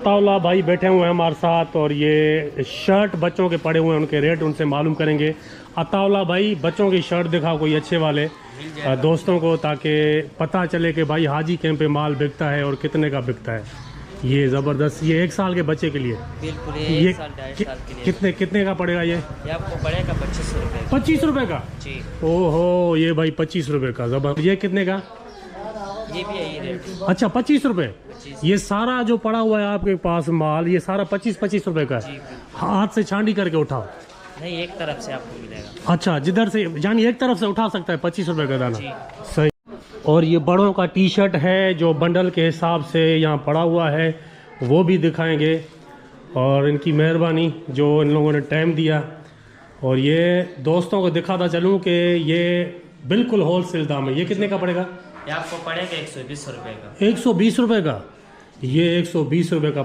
तावला भाई बैठे हुए हैं हमारे साथ और ये शर्ट बच्चों के पड़े हुए हैं, उनके रेट उनसे मालूम करेंगे। अतावला भाई बच्चों की शर्ट दिखाओ कोई अच्छे वाले दोस्तों को, ताकि पता चले कि भाई हाजी कैंप पे माल बिकता है और कितने का बिकता है। ये ज़बरदस्त, ये 1 साल के बच्चे के लिए बिल्कुल ये 1 साल 2.5 साल के लिए। कितने का पड़ेगा ये आपको पड़ेगा 25 रुपये। 25 रुपये का? जी। ओहो, ये भाई 25 रुपये का जबर। ये कितने का? ये भी यही रेट। अच्छा 25 रुपये। ये सारा जो पड़ा हुआ है आपके पास माल, ये सारा 25 रुपये का है? हाथ से छांडी करके उठाओ? नहीं, एक तरफ से आपको मिलेगा। अच्छा, जिधर से यानी एक तरफ से उठा सकता है 25 रुपये का दाना। सही। और ये बड़ों का टी शर्ट है जो बंडल के हिसाब से यहाँ पड़ा हुआ है, वो भी दिखाएंगे। और इनकी मेहरबानी जो इन लोगों ने टाइम दिया। और ये दोस्तों को दिखाता चलूँ कि ये बिल्कुल होलसेल दाम है। ये कितने का पड़ेगा? ये आपको पड़ेगा 120 रुपये का। 120 रुपये का? ये 120 रुपये का